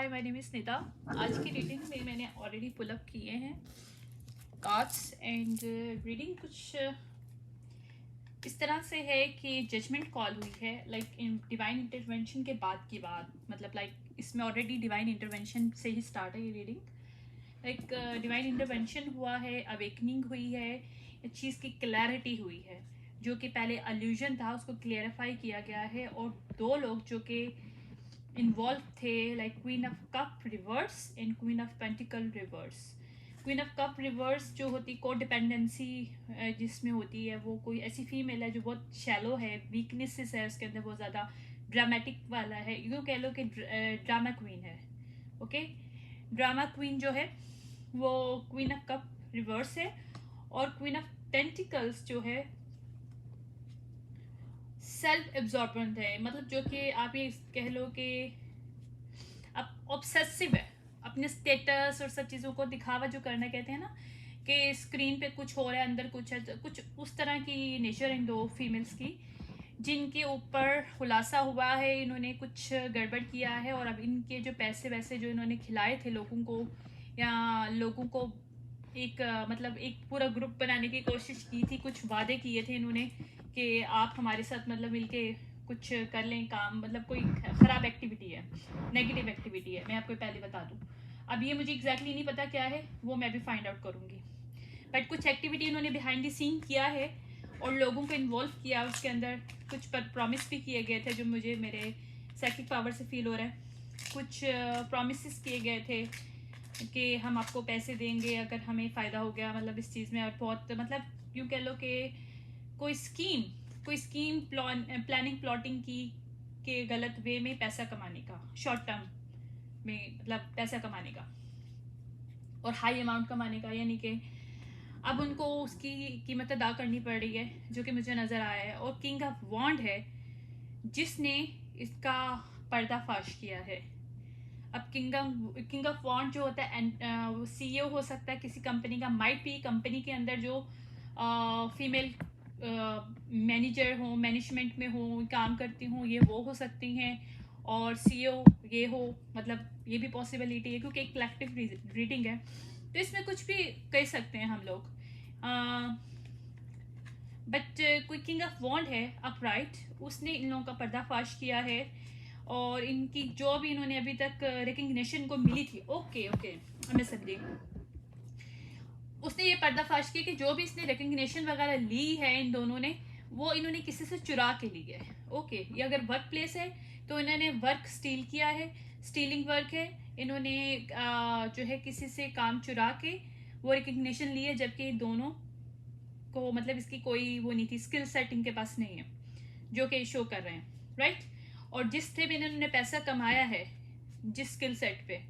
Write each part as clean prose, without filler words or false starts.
Hi my name is Snita. आज की reading में मैंने ऑलरेडी पुल अप किए हैं कार्ड्स एंड रीडिंग कुछ इस तरह से है कि जजमेंट कॉल हुई है लाइक डिवाइन इंटरवेंशन के बाद की बात, मतलब लाइक इसमें ऑलरेडी डिवाइन इंटरवेंशन से ही स्टार्ट है ये रीडिंग। लाइक डिवाइन इंटरवेंशन हुआ है, अवेकनिंग हुई है, इस चीज़ की क्लैरिटी हुई है। जो कि पहले अल्यूजन था उसको क्लियरिफाई किया गया है और दो लोग जो कि इन्वॉल्व थे like queen of cup reverse and queen of pentacle reverse. Queen of cup reverse जो होती को डिपेंडेंसी जिसमें होती है, वो कोई ऐसी फीमेल है जो बहुत शैलो है, वीकनेसेस है उसके अंदर, बहुत ज़्यादा ड्रामेटिक वाला है, यूँ कह लो कि ड्रामा क्वीन है। ओके, ड्रामा क्वीन जो है वो क्वीन ऑफ कप रिवर्स है और क्वीन ऑफ पेंटिकल्स जो है सेल्फ एब्जॉर्बेंट है, मतलब जो कि आप ये कह लो कि अब ऑब्सेसिव है अपने स्टेटस और सब चीज़ों को दिखावा जो करना, कहते हैं ना कि स्क्रीन पे कुछ हो रहा है अंदर कुछ है, तो कुछ उस तरह की नेचर इन दो फीमेल्स की जिनके ऊपर खुलासा हुआ है इन्होंने कुछ गड़बड़ किया है। और अब इनके जो पैसे वैसे जो इन्होंने खिलाए थे लोगों को या लोगों को एक मतलब एक पूरा ग्रुप बनाने की कोशिश की थी, कुछ वादे किए थे इन्होंने कि आप हमारे साथ मतलब मिलके कुछ कर लें काम, मतलब कोई ख़राब एक्टिविटी है, नेगेटिव एक्टिविटी है, मैं आपको पहले बता दूं। अब ये मुझे एग्जैक्टली नहीं पता क्या है, वो मैं भी फाइंड आउट करूँगी, बट कुछ एक्टिविटी इन्होंने बिहाइंड द सीन किया है और लोगों को इन्वॉल्व किया उसके अंदर। कुछ पर प्रॉमिस भी किए गए थे जो मुझे मेरे साइकिक पावर से फील हो रहा है। कुछ प्रॉमिसेस किए गए थे कि हम आपको पैसे देंगे अगर हमें फ़ायदा हो गया, मतलब इस चीज़ में। और बहुत मतलब यूँ कह लो कि कोई स्कीम प्लानिंग प्लॉटिंग की के गलत वे में पैसा कमाने का, शॉर्ट टर्म में मतलब पैसा कमाने का और हाई अमाउंट कमाने का, यानी कि अब उनको उसकी कीमत अदा करनी पड़ रही है जो कि मुझे नज़र आया है। और किंग ऑफ वॉन्ड है जिसने इसका पर्दाफाश किया है। अब किंग ऑफ वॉन्ड जो होता है सीईओ हो सकता है किसी कंपनी का, माइट भी कंपनी के अंदर जो फीमेल मैनेजर हो, मैनेजमेंट में हो, काम करती हूँ, ये वो हो सकती हैं। और सीईओ ये हो, मतलब ये भी पॉसिबिलिटी है क्योंकि एक कलेक्टिव रीडिंग है, तो इसमें कुछ भी कह सकते हैं हम लोग। बट कोई किंग ऑफ वॉन्ड है अपराइट, उसने इन लोगों का पर्दाफाश किया है और इनकी जो भी इन्होंने अभी तक रिकग्निशन को मिली थी, ओके मैं समझी, उसने ये पर्दाफाश किया कि जो भी इसने रिकग्निशन वगैरह ली है इन दोनों ने, वो इन्होंने किसी से चुरा के ली है। ओके, ये अगर वर्क प्लेस है तो इन्होंने वर्क स्टील किया है, स्टीलिंग वर्क है, इन्होंने जो है किसी से काम चुरा के वो रिकग्निशन ली है, जबकि दोनों को मतलब इसकी कोई वो नहीं थी, स्किल सेट इनके पास नहीं है जो कि शो कर रहे हैं, राइट। और जिस थे भी इन्होंने पैसा कमाया है जिस स्किल सेट पे,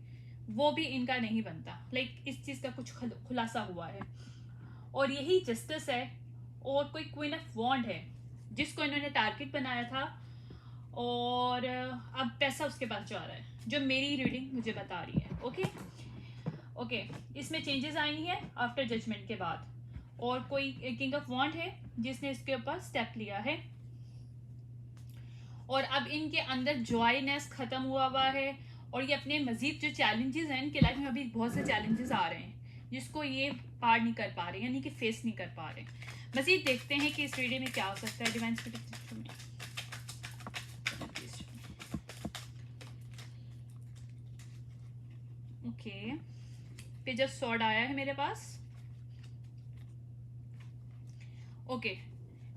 वो भी इनका नहीं बनता, लाइक इस चीज़ का कुछ खुलासा हुआ है। और यही जस्टिस है। और कोई क्वीन ऑफ वॉन्ड है जिसको इन्होंने टारगेट बनाया था और अब पैसा उसके पास जा रहा है, जो मेरी रीडिंग मुझे बता रही है। ओके, इसमें चेंजेस आई हैं आफ्टर जजमेंट के बाद। और कोई किंग ऑफ वॉन्ड है जिसने इसके ऊपर स्टेप लिया है और अब इनके अंदर जॉयनेस खत्म हुआ है और ये अपने मजीद जो चैलेंजेस हैं इनके लाइफ में, अभी बहुत से चैलेंजेस आ रहे हैं जिसको ये पार नहीं कर पा रहे, यानी कि फेस नहीं कर पा रहे। मजीद देखते हैं कि इस रीडिंग में क्या हो सकता है डिवाइन स्पिरिट में। ओके, पेज ऑफ सॉर्ड आया है मेरे पास। ओके,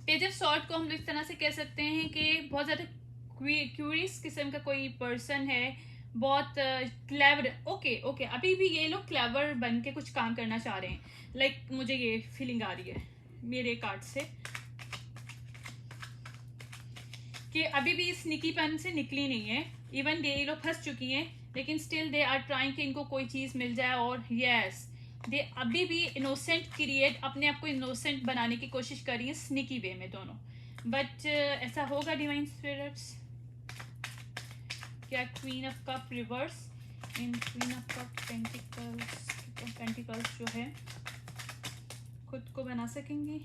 पेज ऑफ सॉर्ड को हम लोग इस तरह से कह सकते हैं कि बहुत ज़्यादा क्यूरियस किस्म का कोई पर्सन है, बहुत क्लेवर। ओके, अभी भी ये लोग क्लेवर बन के कुछ काम करना चाह रहे हैं, लाइक मुझे ये फीलिंग आ रही है मेरे कार्ड से कि अभी भी इस निकीपन से निकली नहीं है। इवन ये लोग फंस चुकी हैं लेकिन स्टिल दे आर ट्राइंग कि इनको कोई चीज़ मिल जाए। और यस, दे अभी भी इनोसेंट क्रिएट, अपने आप को इनोसेंट बनाने की कोशिश कर रही है स्निकी वे में दोनों। बट ऐसा होगा डिवाइन स्पिरिट्स क्या? Queen of cup reverse in queen of cup pentacles जो है खुद को बना सकेंगी?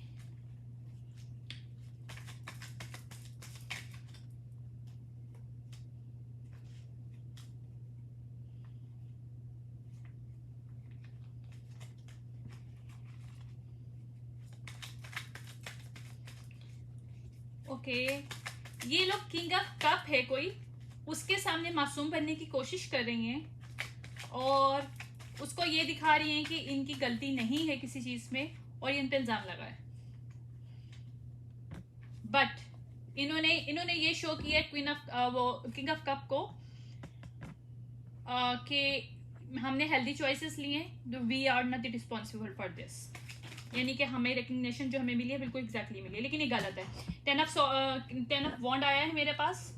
ओके, ये लोग किंग ऑफ कप है कोई, उसके सामने मासूम बनने की कोशिश कर रही हैं और उसको ये दिखा रही हैं कि इनकी गलती नहीं है किसी चीज में और ये इन पे इल्जाम लगा है। बट इन्होंने ये शो किया क्वीन ऑफ वो किंग ऑफ कप को कि हमने हेल्दी चॉइसेस लिए, we are not responsible for this, यानी कि हमें रिकग्निशन जो हमें मिली है बिल्कुल एग्जैक्टली मिली है, लेकिन ये गलत है। 10 ऑफ वॉन्ड आया है मेरे पास,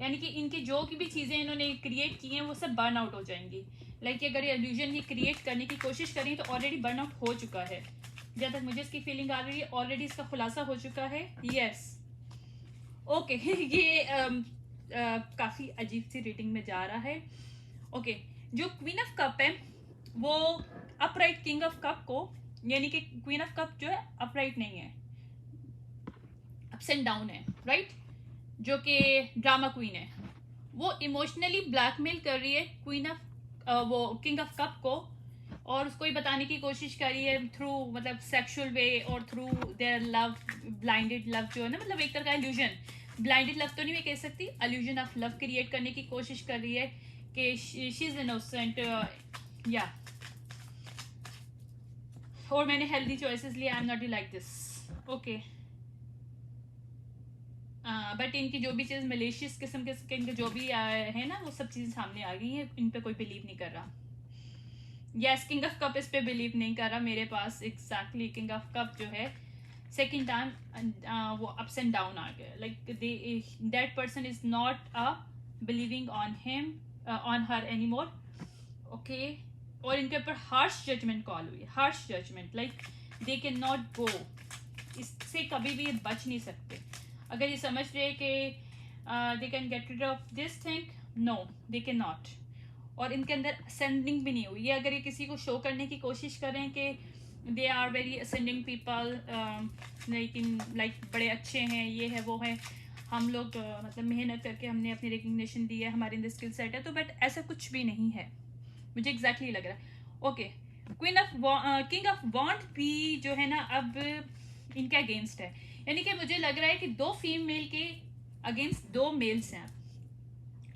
यानी कि इनकी जो की भी चीज़ें इन्होंने क्रिएट की हैं वो सब बर्न आउट हो जाएंगी। लाइक अगर ये इल्यूजन ही क्रिएट करने की कोशिश करें तो ऑलरेडी बर्न आउट हो चुका है, जहाँ तक मुझे इसकी फीलिंग आ रही है ऑलरेडी इसका खुलासा हो चुका है। यस ओके ये काफ़ी अजीब सी रेटिंग में जा रहा है। ओके जो क्वीन ऑफ कप है वो अपराइट किंग ऑफ कप को, यानी कि क्वीन ऑफ कप जो है अपराइट नहीं है, अप्स एंड डाउन है, राइट, जो कि ड्रामा क्वीन है, वो इमोशनली ब्लैकमेल कर रही है क्वीन ऑफ वो किंग ऑफ कप को और उसको ही बताने की कोशिश कर रही है थ्रू मतलब सेक्सुअल वे और through their love, blinded love जो है ना, मतलब एक तरह का इल्यूजन, ब्लाइंडेड लव तो नहीं मैं कह सकती, इल्यूजन ऑफ लव क्रिएट करने की कोशिश कर रही है कि शी इज इनोसेंट। या और मैंने हेल्दी चॉइसेस लिए, I am not like this. Okay but इनकी जो भी चीज़ मलेशियस किस्म के इनके जो भी है ना वो सब चीज़ें सामने आ गई हैं, इन पे कोई बिलीव नहीं कर रहा। यस किंग ऑफ कप इस पे बिलीव नहीं कर रहा मेरे पास, एग्जैक्टली किंग ऑफ कप जो है सेकेंड टाइम वो अप्स एंड डाउन आ गए, like that person is not a believing on him on her any more. Okay और इनके ऊपर हार्श जजमेंट कॉल हुई, harsh judgement, like they can not go, इससे कभी भी ये बच नहीं सकते। अगर ये समझ रहे कि they can get rid of this thing, no they can not, और इनके अंदर असेंडिंग भी नहीं हुई। ये अगर ये किसी को शो करने की कोशिश करें कि they are very ascending people, लेकिन लाइक बड़े अच्छे हैं, ये है वो है, हम लोग मतलब मेहनत करके हमने अपनी रिकग्निशन दी है, हमारे अंदर स्किल सेट है, तो बट ऐसा कुछ भी नहीं है, मुझे एग्जैक्टली लग रहा है। Okay queen of king of wand भी जो है ना अब इनके अगेंस्ट है, यानी कि मुझे लग रहा है कि 2 फीमेल के अगेंस्ट 2 मेल्स हैं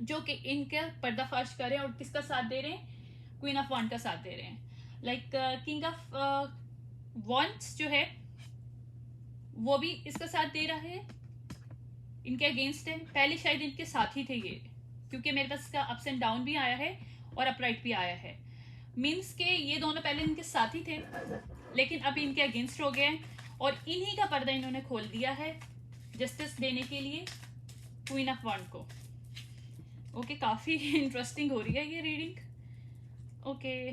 जो कि इनका पर्दाफाश कर रहे हैं और किसका साथ दे रहे हैं, क्वीन ऑफ वॉन्ड का साथ दे रहे हैं। लाइक किंग ऑफ वॉन्ड्स जो है वो भी इसका साथ दे रहा है, इनके अगेंस्ट है, पहले शायद इनके साथ ही थे ये, क्योंकि मेरे पास इसका अप्स एंड डाउन भी आया है और अपराइट भी आया है, मीन्स के ये दोनों पहले इनके साथ ही थे लेकिन अभी इनके अगेंस्ट हो गए और इन्हीं का पर्दा इन्होंने खोल दिया है जस्टिस देने के लिए क्वीन ऑफ वॉन्ड को। ओके काफी इंटरेस्टिंग हो रही है ये reading. Okay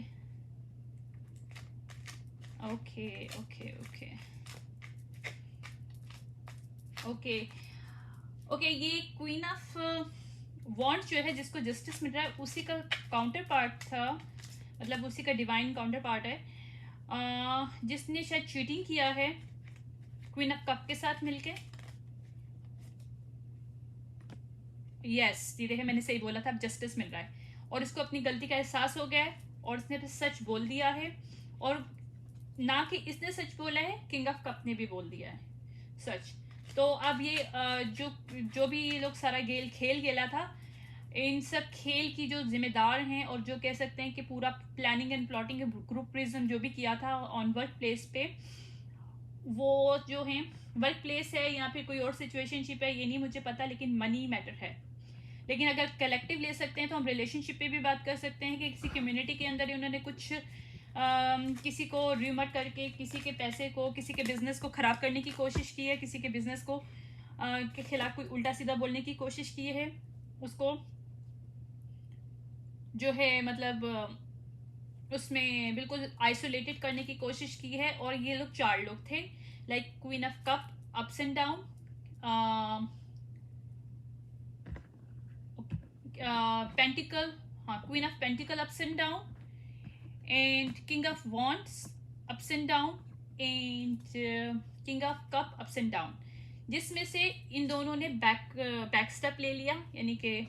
okay okay okay okay okay ये क्वीन ऑफ वॉन्ड जो है जिसको जस्टिस मिल रहा है उसी का काउंटर पार्ट था, मतलब उसी का डिवाइन काउंटर पार्ट है, जिसने शायद चीटिंग किया है क्वीन ऑफ कप के साथ मिलके। यस ये देखे मैंने सही बोला था, अब जस्टिस मिल रहा है और इसको अपनी गलती का एहसास हो गया है और इसने फिर सच बोल दिया है, और ना कि इसने सच बोला है, किंग ऑफ कप ने भी बोल दिया है सच। तो अब ये जो भी ये लोग सारा खेल खेला था, इन सब खेल की जो जिम्मेदार हैं और जो कह सकते हैं कि पूरा प्लानिंग एंड प्लॉटिंग ग्रुपिज्म जो भी किया था ऑन वर्क प्लेस पे, वो जो है वर्क प्लेस है या फिर कोई और सिचुएशनशिप है ये नहीं मुझे पता, लेकिन मनी मैटर है। लेकिन अगर कलेक्टिव ले सकते हैं तो हम रिलेशनशिप पे भी बात कर सकते हैं कि किसी कम्युनिटी के अंदर उन्होंने कुछ किसी को र्यूमर करके किसी के पैसे को, किसी के बिजनेस को ख़राब करने की कोशिश की है, किसी के बिजनेस को के खिलाफ कोई उल्टा सीधा बोलने की कोशिश की है, उसको जो है मतलब उसमें बिल्कुल आइसोलेटेड करने की कोशिश की है। और ये लोग 4 लोग थे, like queen of cup ups and down, pentacle, हाँ queen of pentacle ups and down, and king of wands ups and down, and king of cup ups and down, जिसमें से इन दोनों ने बैक स्टेप ले लिया, यानी कि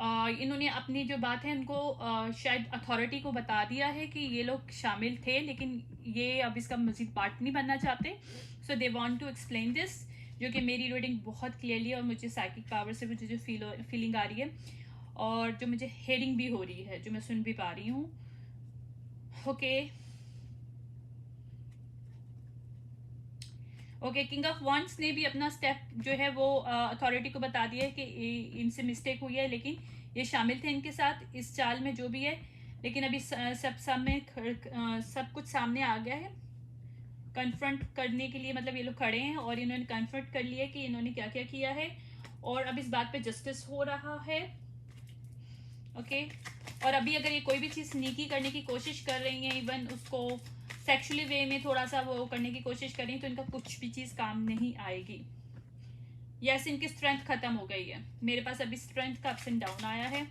इन्होंने अपनी जो बात है उनको शायद अथॉरिटी को बता दिया है कि ये लोग शामिल थे, लेकिन ये अब इसका मजीद पार्ट नहीं बनना चाहते. So they want to explain this, जो कि मेरी रीडिंग बहुत क्लियरली और मुझे साइकिक पावर से मुझे जो फीलिंग आ रही है और जो मुझे हेयरिंग भी हो रही है, जो मैं सुन भी पा रही हूँ. ओके, किंग ऑफ वॉन्ड्स ने भी अपना स्टेप जो है वो अथॉरिटी को बता दिया है कि इनसे मिस्टेक हुई है, लेकिन ये शामिल थे इनके साथ इस चाल में जो भी है. लेकिन अभी सब कुछ सामने आ गया है कन्फ्रंट करने के लिए. मतलब ये लोग खड़े हैं और इन्होंने कन्फ्रंट कर लिया कि इन्होंने क्या क्या किया है, और अब इस बात पे जस्टिस हो रहा है. ओके, और अभी अगर ये कोई भी चीज़ स्नीकी करने की कोशिश कर रही हैं, इवन उसको सेक्सुअली वे में थोड़ा सा वो करने की कोशिश करें, तो इनका कुछ भी चीज़ काम नहीं आएगी. यस, इनकी स्ट्रेंथ खत्म हो गई है. मेरे पास अभी स्ट्रेंथ का अप्स एंड डाउन आया है.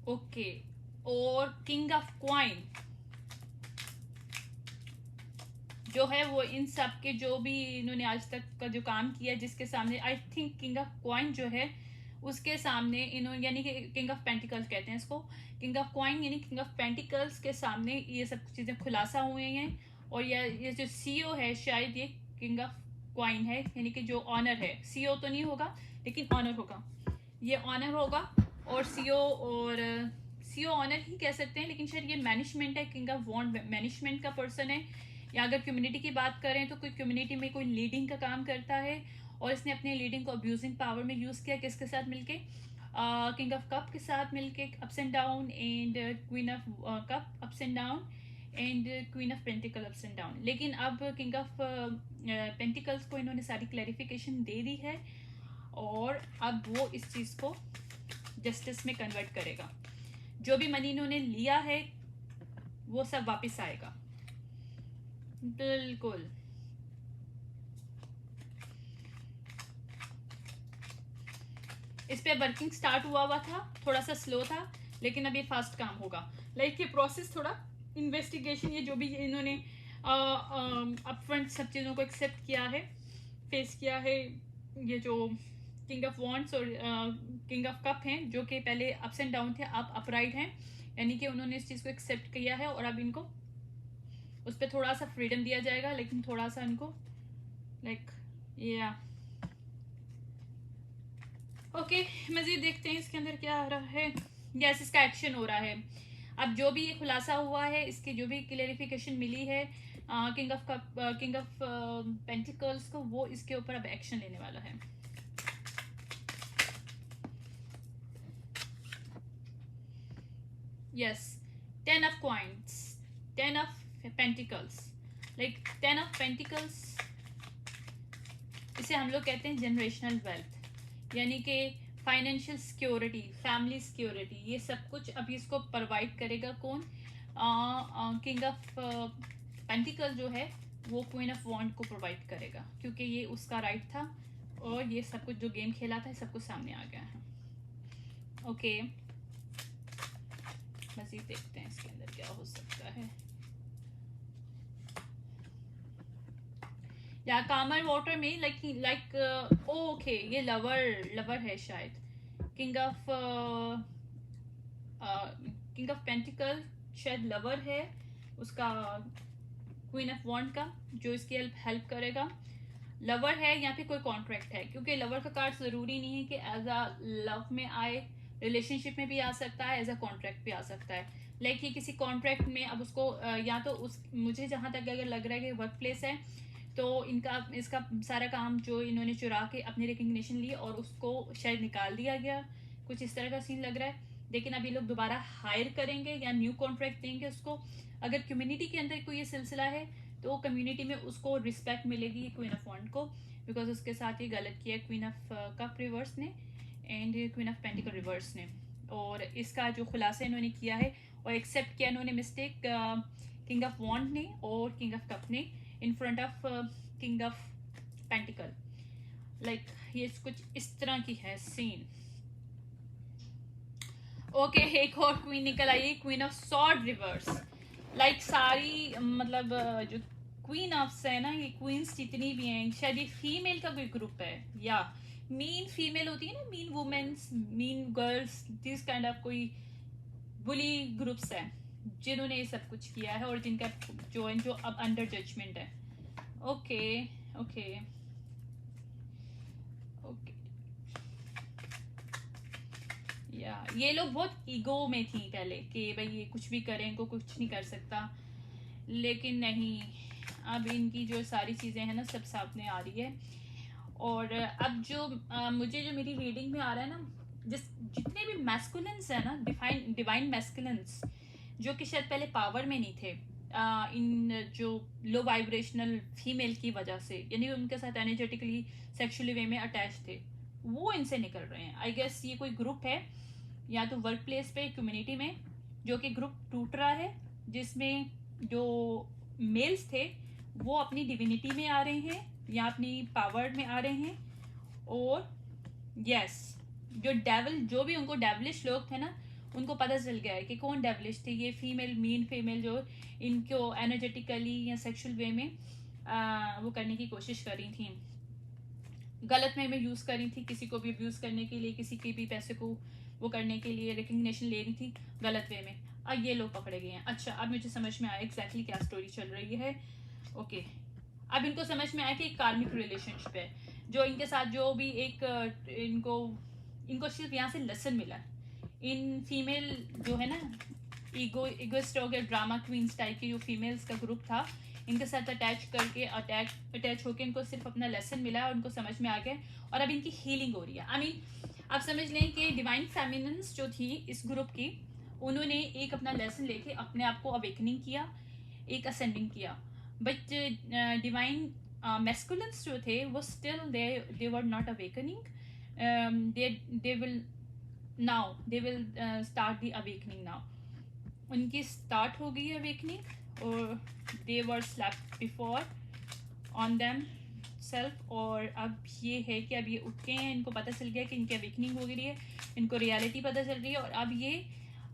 ओके, और किंग ऑफ क्वाइन जो है वो इन सब के जो भी इन्होंने आज तक का जो काम किया, जिसके सामने I think king of coin जो है उसके सामने इन्होंने, यानी कि किंग ऑफ पेंटिकल्स कहते हैं इसको, किंग ऑफ क्वाइन यानी किंग ऑफ पेंटिकल्स के सामने ये सब चीज़ें खुलासा हुए हैं. और ये जो सीईओ है शायद ये किंग ऑफ क्वाइन है, यानी कि जो ऑनर है. सीईओ तो नहीं होगा लेकिन ऑनर होगा, ये ऑनर होगा. और सीईओ ऑनर ही कह सकते हैं, लेकिन शायद ये मैनेजमेंट है. किंग ऑफ वॉन्ड मैनेजमेंट का पर्सन है. या अगर कम्युनिटी की बात करें तो कोई कम्युनिटी में कोई लीडिंग का काम करता है और इसने अपने लीडिंग को अब्यूजिंग पावर में यूज़ किया. किसके साथ मिलके? किंग ऑफ कप के साथ मिलके ups and down, and queen of cup ups and down, and queen of pentacle ups and down. लेकिन अब किंग ऑफ पेंटिकल्स को इन्होंने सारी क्लैरिफिकेशन दे दी है और अब वो इस चीज़ को जस्टिस में कन्वर्ट करेगा. जो भी मनी इन्होंने लिया है वो सब वापस आएगा. बिल्कुल. इस पे वर्किंग स्टार्ट हुआ था, थोड़ा सा स्लो था, लेकिन अब ये फास्ट काम होगा. लाइक ये प्रोसेस थोड़ा इन्वेस्टिगेशन, ये जो भी इन्होंने अपफ्रंट सब चीज़ों को एक्सेप्ट किया है, फेस किया है. ये जो किंग ऑफ वॉन्ड्स और किंग ऑफ कप हैं जो कि पहले अप्स एंड डाउन थे, अब अपराइट हैं, यानी कि उन्होंने इस चीज़ को एक्सेप्ट किया है और अब इनको उस पर थोड़ा सा फ्रीडम दिया जाएगा, लेकिन थोड़ा सा इनको लाइक या ओके. मज़ीद देखते हैं इसके अंदर क्या आ रहा है. यस, इसका एक्शन हो रहा है. अब जो भी ये खुलासा हुआ है, इसकी जो भी क्लेरिफिकेशन मिली है किंग ऑफ पेंटिकल्स को, वो इसके ऊपर अब एक्शन लेने वाला है. Yes, 10 of coins, 10 of pentacles. Like 10 of pentacles, इसे हम लोग कहते हैं जनरेशनल वेल्थ, यानी कि फाइनेंशियल सिक्योरिटी, फैमिली सिक्योरिटी, ये सब कुछ अभी इसको प्रोवाइड करेगा. कौन? किंग ऑफ पेंटिकल जो है वो क्वीन ऑफ वॉन्ड को प्रोवाइड करेगा, क्योंकि ये उसका राइट था और ये सब कुछ जो गेम खेला था सब कुछ सामने आ गया है. ओके, मज़ीद देखते हैं इसके अंदर क्या हो सकता है. या कामर वाटर में लाइक ओके, ये लवर है शायद. किंग ऑफ पेंटिकल शायद लवर है उसका, क्वीन ऑफ वॉन्ड का, जो इसकी हेल्प करेगा. लवर है या फिर कोई कॉन्ट्रैक्ट है, क्योंकि लवर का कार्ड ज़रूरी नहीं है कि एज अ लव में आए, रिलेशनशिप में भी आ सकता है, एज अ कॉन्ट्रैक्ट भी आ सकता है. लाइक ये किसी कॉन्ट्रैक्ट में अब उसको या तो मुझे जहाँ तक अगर लग रहा है कि वर्क प्लेस है, तो इसका सारा काम जो इन्होंने चुरा के अपनी रिकग्निशन ली और उसको शायद निकाल दिया गया, कुछ इस तरह का सीन लग रहा है. लेकिन अभी लोग दोबारा हायर करेंगे या न्यू कॉन्ट्रैक्ट देंगे उसको. अगर कम्युनिटी के अंदर कोई ये सिलसिला है तो कम्युनिटी में उसको रिस्पेक्ट मिलेगी क्वीन ऑफ वॉन्ड को, बिकॉज उसके साथ ही गलत किया क्वीन ऑफ कप रिवर्स ने and queen of pentacle reverse ने. और इसका जो खुलासा इन्होंने किया है और एक्सेप्ट किया इन्होंने मिस्टेक किंग ऑफ वॉन्ड ने और किंग ऑफ कप ने in front of king of pentacle. Like ये कुछ इस तरह की है सीन. ओके, एक और क्वीन निकल आई, queen of sword reverse. Like सारी मतलब जो क्वीन ऑफ है ना, ये क्वींस जितनी भी हैं शायद ये फीमेल का कोई ग्रुप है, या मीन फीमेल होती है ना, mean womens, mean girls, this kind of कोई बुली ग्रुप्स हैं जिन्होंने ये सब कुछ किया है और जिनका जो अब अंडर जजमेंट है। ओके ओके ओके, या ये लोग बहुत ईगो में थी पहले कि भाई ये कुछ भी करें, इनको कुछ नहीं कर सकता, लेकिन नहीं, अब इनकी जो सारी चीज़ें हैं ना सब सामने आ रही है। और अब जो मुझे जो मेरी रीडिंग में आ रहा है ना, जितने भी मैस्कुलिन्स है ना, डिवाइन मैस्कुलिन्स, जो कि शायद पहले पावर में नहीं थे, इन जो लो वाइब्रेशनल फीमेल की वजह से, यानी उनके साथ एनर्जेटिकली सेक्सुअली वे में अटैच थे, वो इनसे निकल रहे हैं। आई गेस ये कोई ग्रुप है, या तो वर्क प्लेस पे, कम्युनिटी में, जो कि ग्रुप टूट रहा है, जिसमें जो मेल्स थे वो अपनी डिविनिटी में आ रहे हैं या अपनी पावर में आ रहे हैं, और यस जो डेविल, जो भी उनको डेविलिश लोग थे ना, उनको पता चल गया है कि कौन डेविलिश थे। ये फीमेल, मीन फीमेल जो इनको एनर्जेटिकली या सेक्सुअल वे में वो करने की कोशिश कर रही थी, गलत वे में यूज़ कर रही थी, किसी को भी अब्यूज़ करने के लिए, किसी के भी पैसे को वो करने के लिए रिकग्निशन ले रही थी गलत वे में। अब ये लोग पकड़े गए हैं। अच्छा, अब मुझे समझ में आया एग्जैक्टली क्या स्टोरी चल रही है। ओके, अब इनको समझ में आया कि एक कार्मिक रिलेशनशिप है जो इनके साथ, जो भी एक इनको सिर्फ यहाँ से लेसन मिला। इन फीमेल जो है ना, इगोइस्ट हो गए, ड्रामा क्वींस टाइप की जो फीमेल्स का ग्रुप था, इनके साथ अटैच होकर इनको सिर्फ अपना लेसन मिला और उनको समझ में आ गया, और अब इनकी हीलिंग हो रही है। आई मीन आप समझ लें कि डिवाइन फेमिनिन्स जो थी इस ग्रुप की, उन्होंने एक अपना लेसन लेके अपने आप को अवेकनिंग किया, एक असेंडिंग किया, बट डिवाइन मैस्कुलिन्स जो थे वो still they were not awakening, they will start the awakening now. उनकी स्टार्ट हो गई है अवेकनिंग, और they were slapped before on them self, और अब ये है कि अब ये उठ गए हैं, इनको पता चल गया कि इनकी अवेकनिंग हो गई है, इनको रियलिटी पता चल रही है, और अब ये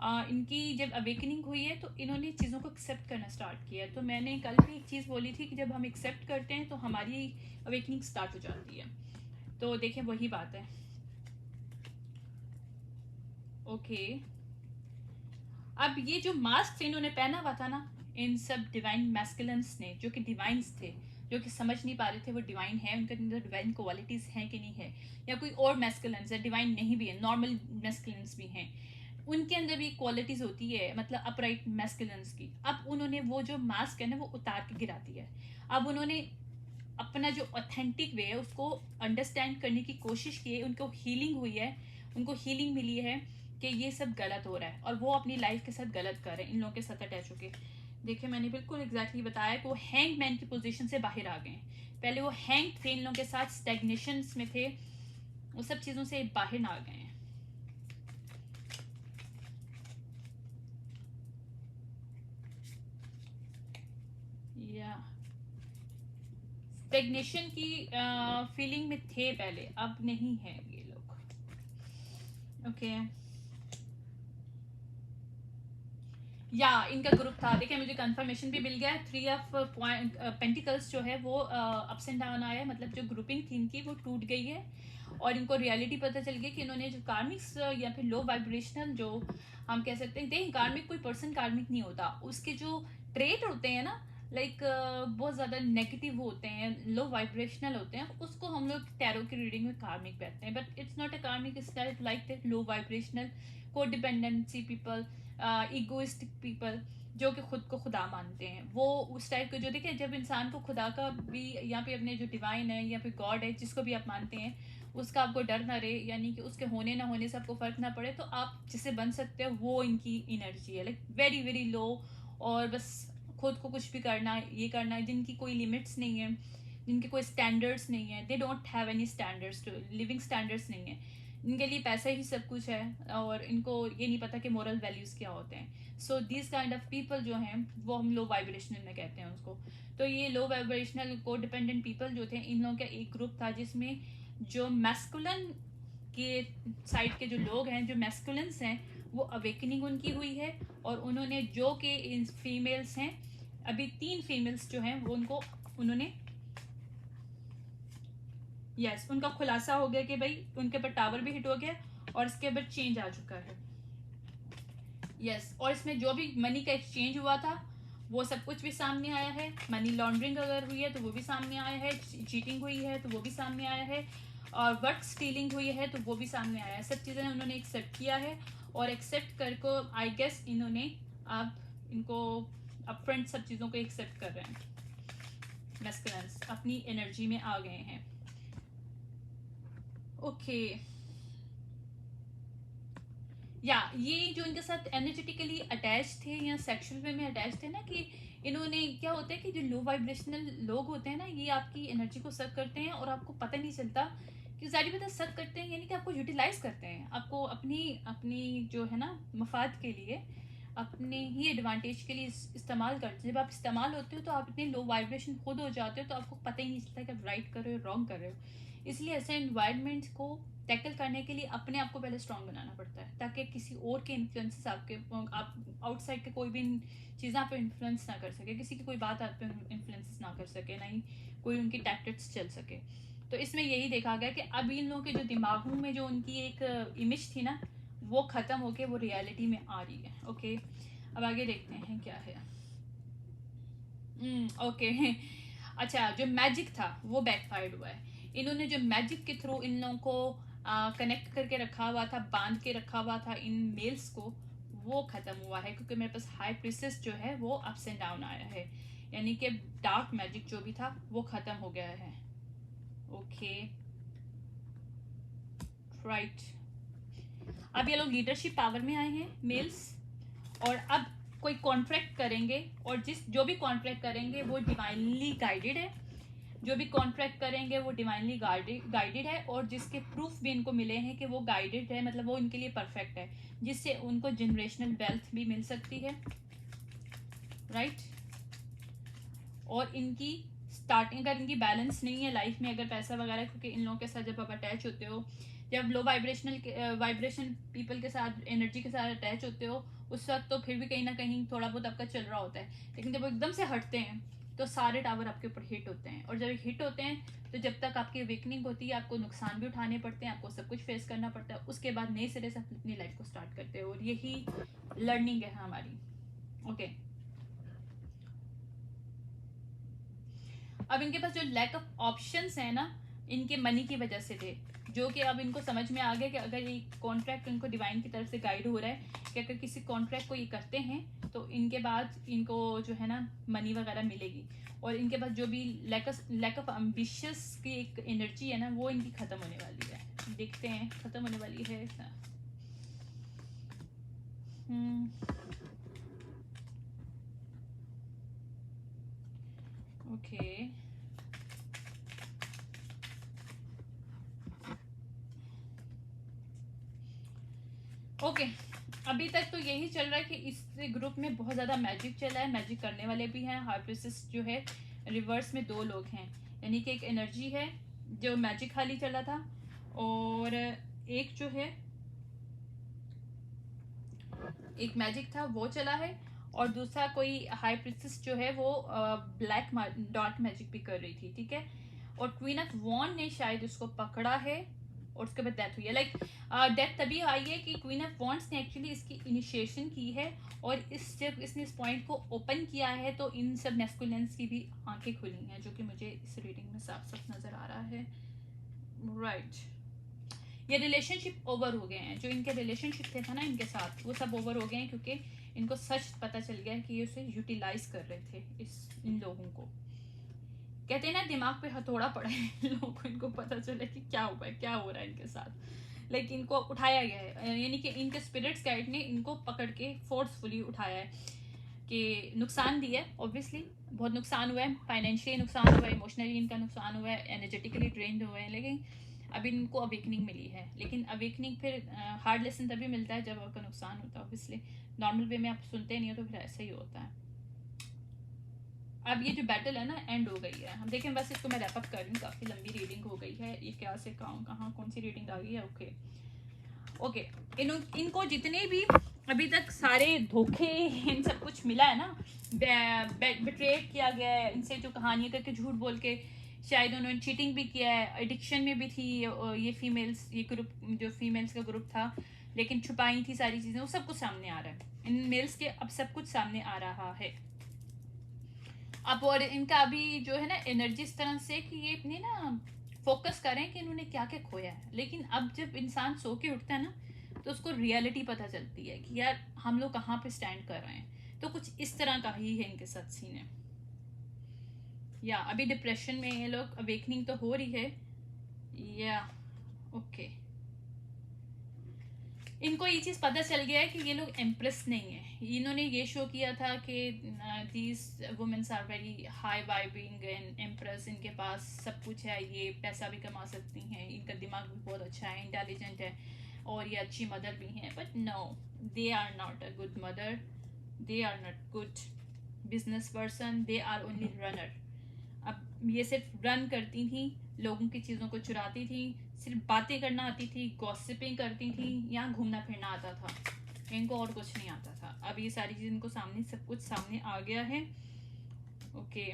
इनकी जब अवेकनिंग हुई है तो इन्होंने चीज़ों को एक्सेप्ट करना स्टार्ट किया है। तो मैंने कल भी एक चीज़ बोली थी कि जब हम एक्सेप्ट करते हैं तो हमारी अवेकनिंग स्टार्ट हो जाती है। तो देखें वही बात है। ओके, अब ये जो मास्क इन्होंने पहना हुआ था ना, इन सब डिवाइन मैस्कुलिन्स ने, जो कि डिवाइंस थे, जो कि समझ नहीं पा रहे थे वो डिवाइन है, उनके अंदर डिवाइन क्वालिटीज़ हैं कि नहीं है, या कोई और मैस्कुलिन्स है डिवाइन नहीं भी है, नॉर्मल मैस्कुलिन्स भी हैं, उनके अंदर भी क्वालिटीज़ होती है, मतलब अपराइट मैस्कुलिन्स की। अब उन्होंने वो जो मास्क है ना वो उतार के गिरा दिया है। अब उन्होंने अपना जो ऑथेंटिक वे है उसको अंडरस्टैंड करने की कोशिश की है, उनको हीलिंग हुई है, उनको हीलिंग मिली है कि ये सब गलत हो रहा है, और वो अपनी लाइफ के साथ गलत कर रहे हैं इन लोगों के साथ अटैच होके। देखिए मैंने बिल्कुल एग्जैक्टली बताया कि वो हैंग मैन की पोजीशन से बाहर आ गए। पहले वो हैंग थे, इन लोगों के साथ स्टैग्नेशन में थे, वो सब चीज़ों से बाहर ना आ गए हैं। या स्टैग्नेशन की फीलिंग में थे पहले, अब नहीं है ये लोग। ओके, या इनका ग्रुप था। देखिए मुझे कंफर्मेशन भी मिल गया है, 3 ऑफ पेंटिकल्स जो है वो अप्स एंड डाउन आया है, मतलब जो ग्रुपिंग थी इनकी वो टूट गई है, और इनको रियलिटी पता चल गई कि इन्होंने जो कार्मिक्स या फिर लो वाइब्रेशनल, जो हम कह सकते हैं, देखिए कार्मिक कोई पर्सन कार्मिक नहीं होता, उसके जो ट्रेट होते हैं ना, लाइक बहुत ज़्यादा नेगेटिव होते हैं, लो वाइब्रेशनल होते हैं, उसको हम लोग टैरो की रीडिंग में कार्मिक कहते हैं, बट इट्स नॉट अ कार्मिक, it's like that low vibrational को डिपेंडेंसी पीपल, इगोइस्टिक पीपल, जो कि खुद को खुदा मानते हैं, वो उस टाइप के, जो देखिए जब इंसान को खुदा का भी, या फिर अपने जो डिवाइन है या फिर गॉड है, जिसको भी आप मानते हैं, उसका आपको डर ना रहे, यानी कि उसके होने ना होने से आपको फर्क ना पड़े, तो आप जिससे बन सकते हो वो इनकी एनर्जी है, लाइक वेरी वेरी लो, और बस खुद को कुछ भी करना, ये करना है, जिनकी कोई लिमिट्स नहीं है, जिनके कोई स्टैंडर्ड्स नहीं है, they don't have any standards, living standards नहीं है, इनके लिए पैसा ही सब कुछ है, और इनको ये नहीं पता कि मोरल वैल्यूज़ क्या होते हैं। So this kind of people जो हैं वो हम लो वाइब्रेशनल में कहते हैं उसको। तो ये लो वाइब्रेशनल को डिपेंडेंट पीपल जो थे, इन लोगों का एक ग्रुप था जिसमें जो मैस्कुलिन के साइड के जो लोग हैं, जो मैस्कुलिन्स हैं, वो अवेकनिंग उनकी हुई है, और उन्होंने जो कि इन फीमेल्स हैं अभी 3 फीमेल्स जो हैं वो उन्होंने उनका खुलासा हो गया कि भाई उनके ऊपर टावर भी हिट हो गया और इसके ऊपर चेंज आ चुका है। और इसमें जो भी मनी का एक्सचेंज हुआ था वो सब कुछ भी सामने आया है। मनी लॉन्ड्रिंग अगर हुई है तो वो भी सामने आया है, चीटिंग हुई है तो वो भी सामने आया है, और वर्क स्टीलिंग हुई है तो वो भी सामने आया है। सब चीज़ें उन्होंने एक्सेप्ट किया है, और एक्सेप्ट करके आई गेस इन्होंने अब इनको अपफ्रंट सब चीज़ों को एक्सेप्ट कर रहे हैं। मैस्कुलिन्स अपनी एनर्जी में आ गए हैं। ओके ये जो इनके साथ एनर्जेटिकली अटैच थे या सेक्सुअल वे में अटैच थे ना, कि इन्होंने क्या होता है कि जो लो वाइब्रेशनल लोग होते हैं ना, ये आपकी एनर्जी को सर्व करते हैं और आपको पता नहीं चलता कि ज़ाहिर बात है सर्व करते हैं, यानी कि आपको यूटिलाइज करते हैं, आपको अपनी जो है ना मफाद के लिए, अपने ही एडवांटेज के लिए इस्तेमाल करते हैं। जब आप इस्तेमाल होते हो तो आप इतने लो वाइब्रेशन खुद हो जाते हो तो आपको पता ही नहीं चलता कि आप राइट कर रहे हो रॉन्ग कर रहे हो। इसलिए ऐसे इन्वायरमेंट को टैकल करने के लिए अपने आप को पहले स्ट्रांग बनाना पड़ता है, ताकि किसी और के इन्फ्लुएंसेस आप आउटसाइड के कोई भी चीज़ आप पे इन्फ्लुएंस ना कर सके, किसी की कोई बात आप पे इन्फ्लुएंस ना कर सके, ना ही कोई उनकी टैक्टिक्स चल सके। तो इसमें यही देखा गया कि अब इन लोगों के जो दिमागों में जो उनकी एक इमेज थी ना, वो ख़त्म होके वो रियलिटी में आ रही है। ओके अब आगे देखते हैं क्या है। ओके अच्छा, जो मैजिक था वो बैकफायर्ड हुआ है। इन्होंने जो मैजिक के थ्रू इन लोगों को कनेक्ट करके रखा हुआ था, बांध के रखा हुआ था इन मेल्स को, वो ख़त्म हुआ है, क्योंकि मेरे पास हाई प्रिंसेस जो है वो अप्स एंड डाउन आया है, यानी कि डार्क मैजिक जो भी था वो ख़त्म हो गया है। ओके राइट, अब ये लोग लीडरशिप पावर में आए हैं मेल्स, और अब कोई कॉन्ट्रैक्ट करेंगे, और जो भी कॉन्ट्रैक्ट करेंगे वो डिवाइनली गाइडेड है, जो भी कॉन्ट्रैक्ट करेंगे वो डिवाइनली गाइडेड है, और जिसके प्रूफ भी इनको मिले हैं कि वो गाइडेड है, मतलब वो इनके लिए परफेक्ट है, जिससे उनको जनरेशनल वेल्थ भी मिल सकती है। राइट और इनकी स्टार्टिंग अगर इनकी बैलेंस नहीं है लाइफ में, अगर पैसा वगैरह, क्योंकि इन लोगों के साथ जब आप अटैच होते हो, जब लो वाइब्रेशन पीपल के साथ, एनर्जी के साथ अटैच होते हो, उस वक्त तो फिर भी कहीं ना कहीं थोड़ा बहुत आपका चल रहा होता है, लेकिन जब वो एकदम से हटते हैं तो सारे टावर आपके ऊपर हिट होते हैं, और जब हिट होते हैं तो जब तक आपकी अवेकनिंग होती है आपको नुकसान भी उठाने पड़ते हैं, आपको सब कुछ फेस करना पड़ता है, उसके बाद नए सिरे से अपनी लाइफ को स्टार्ट करते हो, और यही लर्निंग है हमारी। ओके अब इनके पास जो लैक ऑफ ऑप्शंस है ना, इनके मनी की वजह से थे, जो कि अब इनको समझ में आ गया कि अगर ये कॉन्ट्रैक्ट इनको डिवाइन की तरफ से गाइड हो रहा है कि अगर किसी कॉन्ट्रैक्ट को ये करते हैं तो इनके बाद इनको जो है ना मनी वगैरह मिलेगी, और इनके पास जो भी लैक ऑफ एम्बिशियस की एक एनर्जी है ना, वो इनकी ख़त्म होने वाली है। देखते हैं ख़त्म होने वाली है। ओके ओके अभी तक तो यही चल रहा है कि इस ग्रुप में बहुत ज़्यादा मैजिक चला है, मैजिक करने वाले भी हैं। हाई प्रिंसेस जो है रिवर्स में 2 लोग हैं, यानी कि एक एनर्जी है जो मैजिक खाली चला था, और एक जो है एक मैजिक था वो चला है, और दूसरा कोई हाई प्रिंसेस जो है वो ब्लैक डॉट मैजिक भी कर रही थी। ठीक है, और क्वीन ऑफ वॉन्ड ने शायद उसको पकड़ा है, और उसके बाद डेथ हुई है। लाइक डेथ तभी आई है कि क्वीन ऑफ वॉन्ड्स ने एक्चुअली इसकी इनिशिएशन की है, और जब इसने इस पॉइंट को ओपन किया है तो इन सब मैस्कुलिन्स की भी आंखें खुली हैं, जो कि मुझे इस रीडिंग में साफ साफ नजर आ रहा है। राइट ये रिलेशनशिप ओवर हो गए हैं, जो इनके रिलेशनशिप थे था ना इनके साथ, वो सब ओवर हो गए हैं, क्योंकि इनको सच पता चल गया है कि ये उसे यूटिलाइज कर रहे थे इन लोगों को। कहते हैं ना दिमाग पे हथौड़ा पड़ा है लोगों को, इनको पता चला कि क्या हुआ है, क्या हो रहा है इनके साथ, लेकिन इनको उठाया गया है, यानी कि इनके स्पिरिट्स गाइड ने इनको पकड़ के फोर्सफुली उठाया है, कि नुकसान दिया है, ऑब्वियसली बहुत नुकसान हुआ है, फाइनेंशियली नुकसान हुआ है, इमोशनली इनका नुकसान हुआ है, एनर्जेटिकली ड्रेन्ड हुए हैं, लेकिन अभी इनको अवेकनिंग मिली है। लेकिन अवेकनिंग फिर हार्ड लेसन तभी मिलता है जब आपका नुकसान होता है, ऑब्वियसली नॉर्मल वे में आप सुनते नहीं हो तो फिर ऐसा ही होता है। अब ये जो बैटल है ना एंड हो गई है, हम देखें, बस इसको मैं रैप अप कर रही हूँ, काफ़ी लंबी रीडिंग हो गई है, ये क्या से कहाँ कौन सी रीडिंग आ गई है। ओके ओके, इनको जितने भी अभी तक सारे धोखे इन सब कुछ मिला है ना, बिट्रे किया गया है इनसे, जो कहानियाँ करके झूठ बोल के, शायद उन्होंने चीटिंग भी किया है, एडिक्शन में भी थी ये फीमेल्स, ये ग्रुप जो फीमेल्स का ग्रुप था, लेकिन छुपाई थी सारी चीज़ें, वो सब कुछ सामने आ रहा है इन मेल्स के, अब सब कुछ सामने आ रहा है अब। और इनका अभी जो है ना एनर्जी इस तरह से कि ये अपने ना फोकस करें कि इन्होंने क्या क्या खोया है, लेकिन अब जब इंसान सो के उठता है ना, तो उसको रियलिटी पता चलती है कि यार हम लोग कहाँ पे स्टैंड कर रहे हैं। तो कुछ इस तरह का ही है इनके साथ सीन है। या अभी डिप्रेशन में ये लोग, अवेकनिंग तो हो रही है। या ओके, इनको ये चीज़ पता चल गया है कि ये लोग एम्प्रेस नहीं है। इन्होंने ये शो किया था कि these womens are very high vibing and empress, इनके पास सब कुछ है, ये पैसा भी कमा सकती हैं, इनका दिमाग भी बहुत अच्छा है, इंटेलिजेंट है, और ये अच्छी मदर भी हैं। But no, they are not a good mother, they are not good business person, they are only runner. अब ये सिर्फ रन करती थी, लोगों की चीज़ों को चुराती थी, सिर्फ बातें करना आती थी, गॉसिपिंग करती थी, यहाँ घूमना फिरना आता था, इनको और कुछ नहीं आता था। अब ये सारी चीज़ इनको सामने, सब कुछ सामने आ गया है। ओके,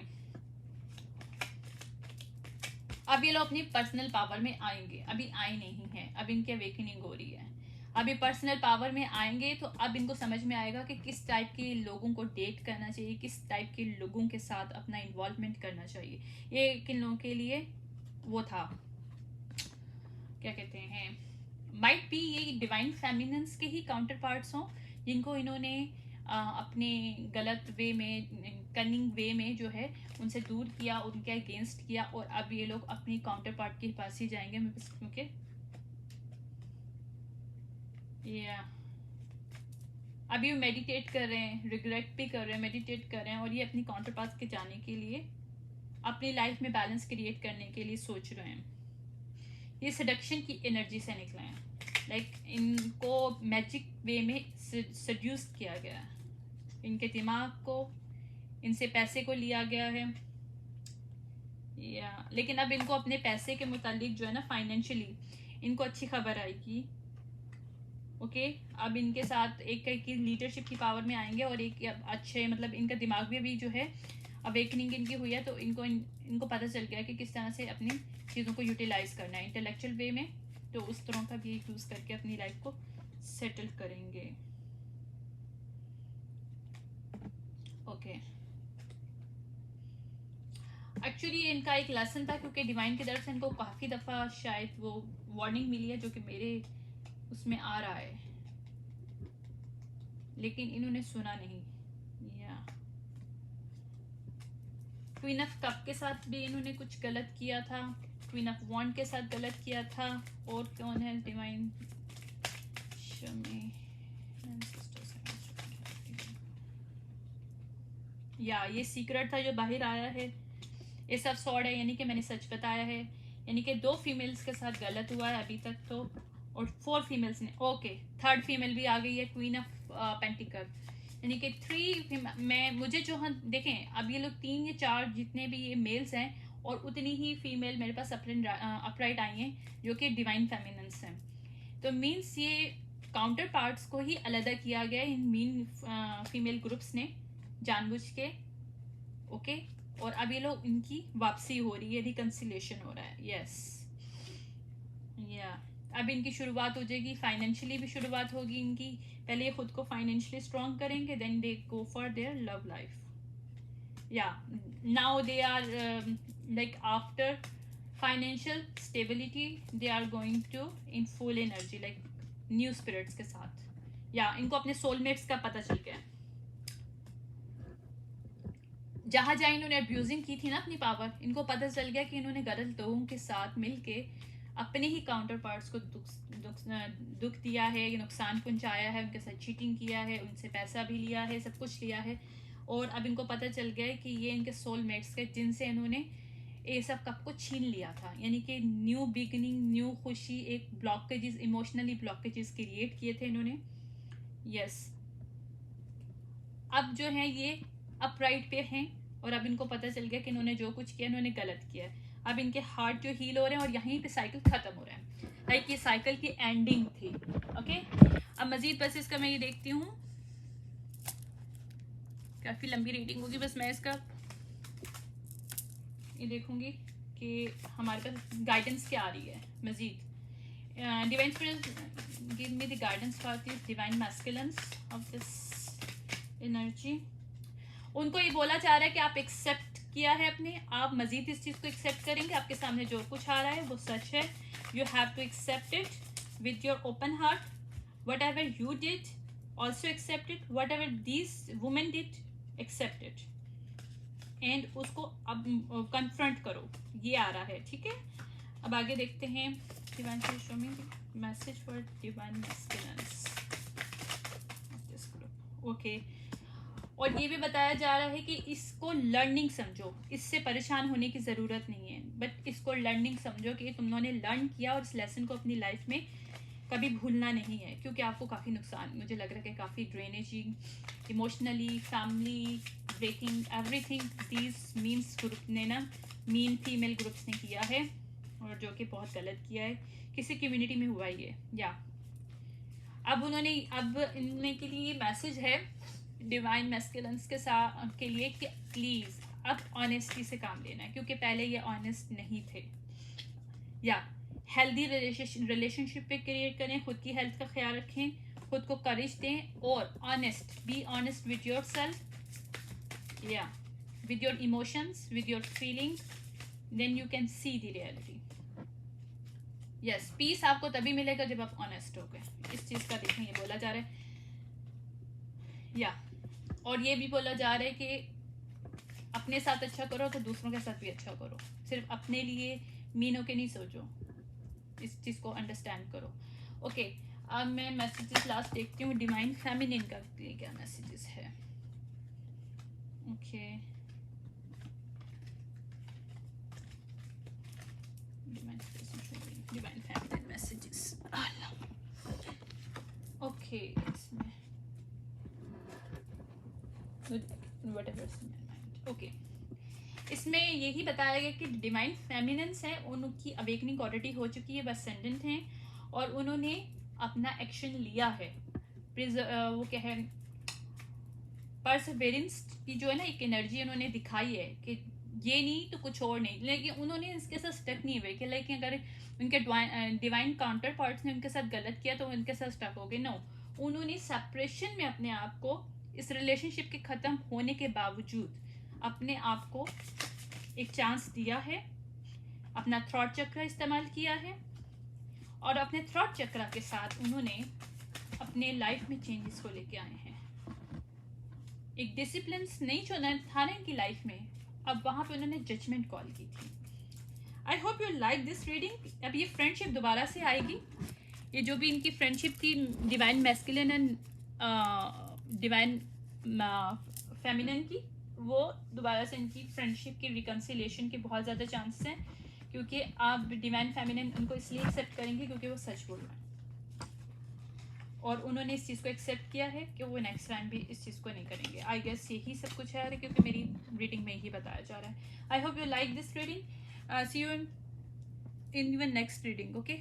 अब ये लोग अपनी पर्सनल पावर में आएंगे, अभी आए नहीं हैं, अब इनकी अवेकनिंग हो रही है। अभी पर्सनल पावर में आएंगे तो अब इनको समझ में आएगा कि किस टाइप के लोगों को डेट करना चाहिए, किस टाइप के लोगों के साथ अपना इन्वॉल्वमेंट करना चाहिए। ये किन लोगों के लिए वो था, क्या कहते हैं, माइट बी ये डिवाइन फेमिनिन्स के ही काउंटर पार्ट्स हों, जिनको इन्होंने अपने गलत वे में, कनिंग वे में जो है उनसे दूर किया, उनके अगेंस्ट किया, और अब ये लोग अपनी काउंटर पार्ट के पास ही जाएंगे। क्योंकि या अभी वो मेडिटेट कर रहे हैं, रिग्रेट भी कर रहे हैं, मेडिटेट कर रहे हैं, और ये अपनी काउंटर पार्ट के जाने के लिए, अपनी लाइफ में बैलेंस क्रिएट करने के लिए सोच रहे हैं। ये सडक्शन की एनर्जी से निकले हैं, लाइक इनको मैजिक वे में सड्यूस किया गया है, इनके दिमाग को, इनसे पैसे को लिया गया है। या लेकिन अब इनको अपने पैसे के मुतालिक जो है ना, फाइनेंशियली इनको अच्छी खबर आएगी। ओके, अब इनके साथ एक की लीडरशिप की पावर में आएंगे, और एक अच्छे, मतलब इनका दिमाग भी अभी जो है अवेकनिंग इनकी हुई है, तो इनको पता चल गया कि किस तरह से अपनी चीज़ों को यूटिलाइज करना है इंटेलेक्चुअल वे में, तो उस तरह का भी यूज़ करके अपनी लाइफ को सेटल करेंगे। ओके, एक्चुअली इनका एक लेसन था, क्योंकि डिवाइन की तरफ से इनको काफ़ी दफ़ा शायद वो वार्निंग मिली है, जो कि मेरे उसमें आ रहा है, लेकिन इन्होंने सुना नहीं। या क्वीन ऑफ कप के साथ भी इन्होंने कुछ गलत किया था, क्वीन ऑफ वॉन्ड के साथ गलत किया था, और कौन है डिवाइन या ये सीक्रेट था जो बाहर आया है, ये सब सॉर्ड है, यानी कि मैंने सच बताया है, यानी कि 2 फीमेल्स के साथ गलत हुआ है अभी तक तो, और 4 फीमेल्स ने, ओके, 3rd फीमेल भी आ गई है, क्वीन ऑफ पेंटिकल, यानी कि 3 में मुझे जो, हाँ देखें, अब ये लोग 3 या 4 जितने भी ये मेल्स हैं, और उतनी ही फीमेल मेरे पास अपराइट आई हैं, जो कि डिवाइन फेमिनिन्स हैं। तो मीन्स ये काउंटर पार्ट्स को ही अलग किया गया इन मीन फीमेल ग्रुप्स ने जानबूझ के। ओके, और अब ये लोग, इनकी वापसी हो रही है, रिकंसिलेशन हो रहा है। यस, या अब इनकी शुरुआत हो जाएगी, फाइनेंशियली भी शुरुआत होगी इनकी, पहले ये खुद को फाइनेंशियली स्ट्रॉन्ग करेंगे, then they go for their love life. या now they are like after financial stability, they are going to in full energy, like new spirits के साथ। या इनको अपने सोलमेट्स का पता चल गया, जहां जहां इन्होंने अब्यूजिंग की थी ना अपनी पावर, इनको पता चल गया कि इन्होंने गलत लोगों के साथ मिलके अपने ही काउंटर पार्ट्स को दुख दिया है, ये नुकसान पहुंचाया है, उनके साथ चीटिंग किया है, उनसे पैसा भी लिया है, सब कुछ लिया है, और अब इनको पता चल गया है कि ये इनके सोलमेट्स के, जिनसे इन्होंने ये सब कप को छीन लिया था, यानी कि न्यू बिगिनिंग, न्यू खुशी, एक ब्लॉकेजेस, इमोशनली ब्लॉकेजेस क्रिएट किए थे इन्होंने। यस, अब जो है ये अपराइट पे हैं, और अब इनको पता चल गया कि इन्होंने जो कुछ किया, इन्होंने गलत किया है। अब इनके हार्ट जो हील हो रहे हैं, और यहीं पे साइकिल खत्म हो रहा है। लाइक ये साइकिल की एंडिंग थी। ओके, अब मजीद बस इसका मैं ये देखती हूँ, काफ़ी लंबी रीडिंग होगी, बस मैं इसका ये देखूंगी कि हमारे पास गाइडेंस क्या आ रही है मजीद। Divine spirit give me the guidance for this divine masculines of this energy. उनको ये बोला जा रहा है कि आप एक्सेप्ट किया है अपने, आप मजीद इस चीज़ को एक्सेप्ट करेंगे। आपके सामने जो कुछ आ रहा है वो सच है। You have to accept it with your open heart. Whatever you did also accept it, whatever this women did accept it, and उसको अब कन्फ्रंट करो, ये आ रहा है। ठीक है, अब आगे देखते हैं। Divine show me message for divine masculines of this group. Okay, और ये भी बताया जा रहा है कि इसको लर्निंग समझो, इससे परेशान होने की ज़रूरत नहीं है, बट इसको लर्निंग समझो कि तुम लोगों ने लर्न किया और इस लेसन को अपनी लाइफ में कभी भूलना नहीं है, क्योंकि आपको काफ़ी नुकसान, मुझे लग रहा है कि काफ़ी draining, emotionally, family breaking, everything these means group ने ना, मीन फीमेल ग्रुप्स ने किया है, और जो कि बहुत गलत किया है, किसी कम्युनिटी में हुआ ये। या अब उन्होंने, अब इनमें के लिए मैसेज है डिवाइन मैस्कुलिन्स के साथ के लिए कि प्लीज़ अब ऑनेस्टी से काम लेना है, क्योंकि पहले ये ऑनेस्ट नहीं थे। या हेल्दी रिलेशनशिप पे क्रिएट करें, खुद की हेल्थ का ख्याल रखें, खुद को करेज दें, और honest, be honest with yourself, या with your emotions, with your feeling, then you can see the reality. Yes, peace आपको तभी मिलेगा जब आप ऑनेस्ट हो गए। इस चीज़ का देखें, ये बोला जा रहा है। या और ये भी बोला जा रहा है कि अपने साथ अच्छा करो तो दूसरों के साथ भी अच्छा करो, सिर्फ अपने लिए मीन होके नहीं सोचो, इस चीज़ को अंडरस्टैंड करो। ओके, अब मैं मैसेजेस लास्ट देखती हूँ डिवाइन फेमिनिन का क्या मैसेजेस है। Okay, divine feminine messages. Okay, इसमें ओके, इसमें यही बताया गया कि डिवाइन फेमिनिन्स है, उनकी अवेकनिंग ऑलरेडी हो चुकी है, बस सेंडेंट हैं, और उन्होंने अपना एक्शन लिया है। वो क्या है, परसेवेरेंस की जो है ना एक एनर्जी उन्होंने दिखाई है कि ये नहीं तो कुछ और नहीं, लेकिन उन्होंने इसके साथ स्टक नहीं हुए कि लेकिन अगर उनके डिवाइन काउंटर पार्ट्स ने उनके साथ गलत किया तो उनके साथ स्टक हो गए। नो, उन्होंने सेपरेशन में अपने आप को, इस रिलेशनशिप के ख़त्म होने के बावजूद अपने आप को एक चांस दिया है, अपना थ्रॉट चक्र इस्तेमाल किया है, और अपने थ्रॉट चक्र के साथ उन्होंने अपने लाइफ में चेंजेस को लेके आए हैं। एक डिसिप्लिन नहीं चुना था ना इनकी लाइफ में, अब वहाँ पे उन्होंने जजमेंट कॉल की थी। आई hope you like this reading. अब ये फ्रेंडशिप दोबारा से आएगी, ये जो भी इनकी फ्रेंडशिप थी divine masculine and divine feminine की, वो दोबारा से इनकी फ्रेंडशिप की रिकन्सिलेशन के बहुत ज़्यादा चांसेस हैं, क्योंकि आप डिवाइन फेमिनिन उनको इसलिए एक्सेप्ट करेंगे क्योंकि वो सच बोल रहे हैं, और उन्होंने इस चीज़ को एक्सेप्ट किया है कि वो नेक्स्ट टाइम भी इस चीज़ को नहीं करेंगे। आई गेस यही सब कुछ है, क्योंकि मेरी रीडिंग में यही बताया जा रहा है। I hope you like this reading. See you in your next reading. Okay.